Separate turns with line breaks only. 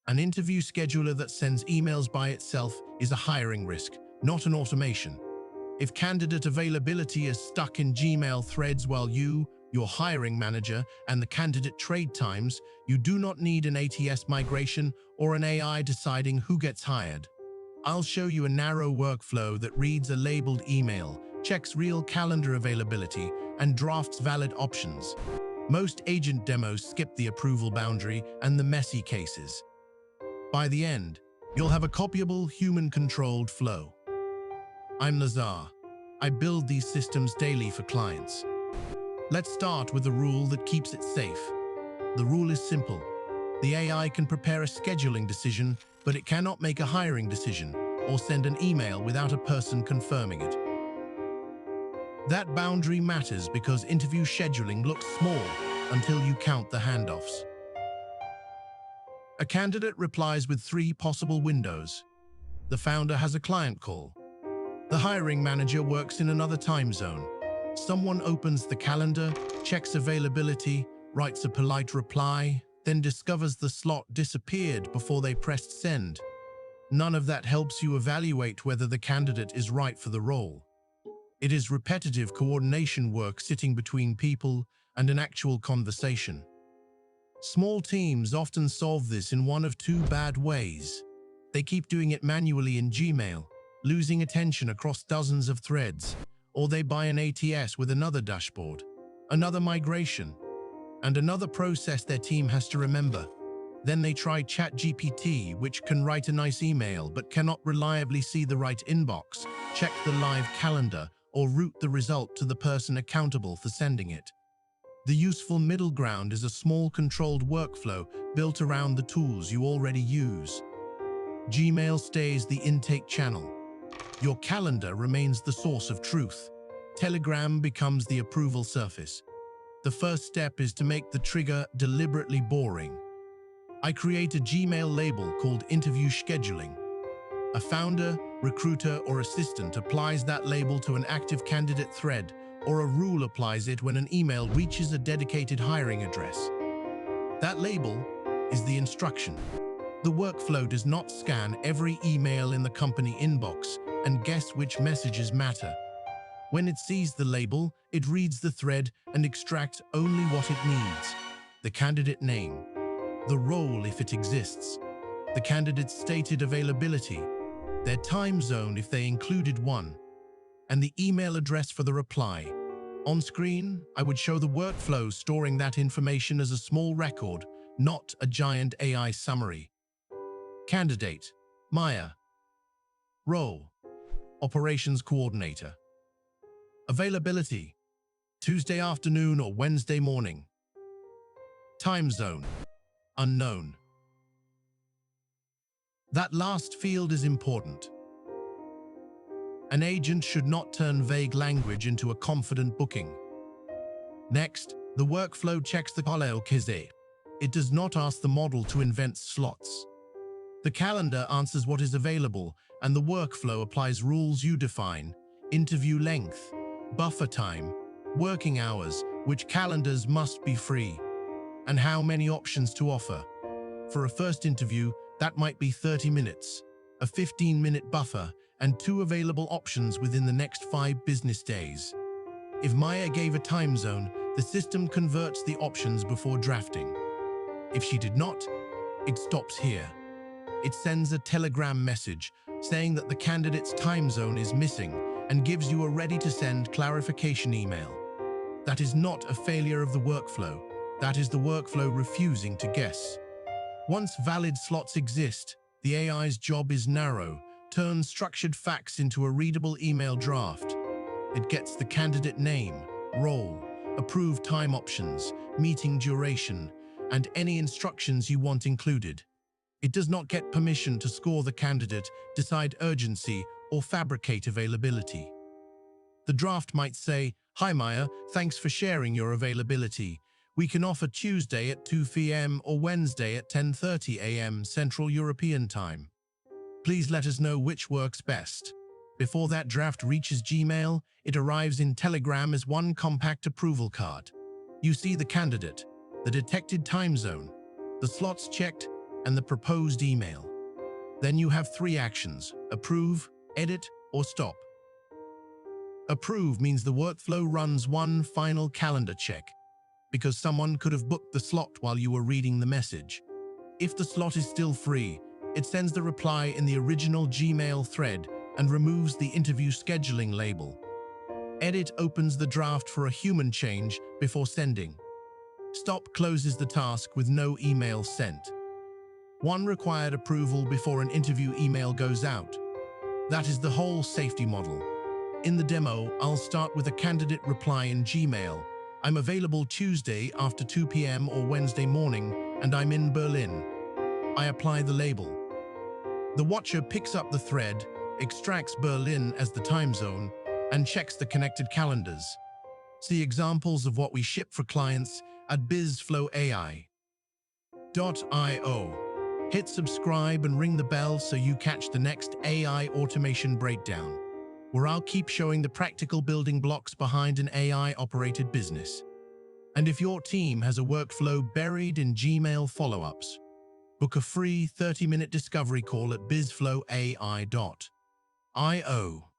An interview scheduler that sends emails by itself is a hiring risk, not an automation. If candidate availability is stuck in Gmail threads while you, your hiring manager, and the candidate trade times, you do not need an ATS migration or an AI deciding who gets hired. I'll show you a narrow workflow that reads a labeled email, checks real calendar availability, and drafts valid options. Most agent demos skip the approval boundary and the messy cases. By the end, you'll have a copyable, human-controlled flow. I'm Lazar. I build these systems daily for clients. Let's start with a rule that keeps it safe. The rule is simple. The AI can prepare a scheduling decision, but it cannot make a hiring decision or send an email without a person confirming it. That boundary matters because interview scheduling looks small until you count the handoffs. A candidate replies with 3 possible windows. The founder has a client call. The hiring manager works in another time zone. Someone opens the calendar, checks availability, writes a polite reply, then discovers the slot disappeared before they pressed send. None of that helps you evaluate whether the candidate is right for the role. It is repetitive coordination work sitting between people and an actual conversation. Small teams often solve this in one of 2 bad ways. They keep doing it manually in Gmail, losing attention across dozens of threads, or they buy an ATS with another dashboard, another migration, and another process their team has to remember. Then they try ChatGPT, which can write a nice email but cannot reliably see the right inbox, check the live calendar, or route the result to the person accountable for sending it. The useful middle ground is a small controlled workflow built around the tools you already use. Gmail stays the intake channel. Your calendar remains the source of truth. Telegram becomes the approval surface. The first step is to make the trigger deliberately boring. I create a Gmail label called Interview Scheduling. A founder, recruiter, or assistant applies that label to an active candidate thread, or a rule applies it when an email reaches a dedicated hiring address. That label is the instruction. The workflow does not scan every email in the company inbox and guess which messages matter. When it sees the label, it reads the thread and extracts only what it needs: the candidate name, the role if it exists, the candidate's stated availability, their time zone if they included one, and the email address for the reply. On screen, I would show the workflow storing that information as a small record, not a giant AI summary. Candidate: Maya. Role: Operations Coordinator. Availability: Tuesday afternoon or Wednesday morning. Time zone: Unknown. That last field is important. An agent should not turn vague language into a confident booking. Next, the workflow checks the calendar. It does not ask the model to invent slots. The calendar answers what is available, and the workflow applies rules you define: interview length, buffer time, working hours, which calendars must be free, and how many options to offer. For a first interview, that might be 30 minutes, a 15-minute buffer, and 2 available options within the next 5 business days. If Maya gave a time zone, the system converts the options before drafting. If she did not, it stops here. It sends a Telegram message saying that the candidate's time zone is missing and gives you a ready-to-send clarification email. That is not a failure of the workflow. That is the workflow refusing to guess. Once valid slots exist, the AI's job is narrow: turn structured facts into a readable email draft. It gets the candidate name, role, approved time options, meeting duration, and any instructions you want included. It does not get permission to score the candidate, decide urgency, or fabricate availability. The draft might say, "Hi Maya, thanks for sharing your availability. We can offer Tuesday at 2 p.m. or Wednesday at 10:30 a.m. Central European Time. Please let us know which works best." Before that draft reaches Gmail, it arrives in Telegram as one compact approval card. You see the candidate, the detected time zone, the slots checked, and the proposed email. Then you have three actions: approve, edit, or stop. Approve means the workflow runs one final calendar check, because someone could have booked the slot while you were reading the message. If the slot is still free, it sends the reply in the original Gmail thread and removes the interview scheduling label. Edit opens the draft for a human change before sending. Stop closes the task with no email sent. One required approval before an interview email goes out. That is the whole safety model. In the demo, I'll start with a candidate reply in Gmail. I'm available Tuesday after 2 p.m. or Wednesday morning, and I'm in Berlin. I apply the label. The watcher picks up the thread, extracts Berlin as the time zone, and checks the connected calendars. See examples of what we ship for clients at bizflowai.io. Hit subscribe and ring the bell so you catch the next AI automation breakdown, where I'll keep showing the practical building blocks behind an AI-operated business. And if your team has a workflow buried in Gmail follow-ups, book a free 30-minute discovery call at bizflowai.io.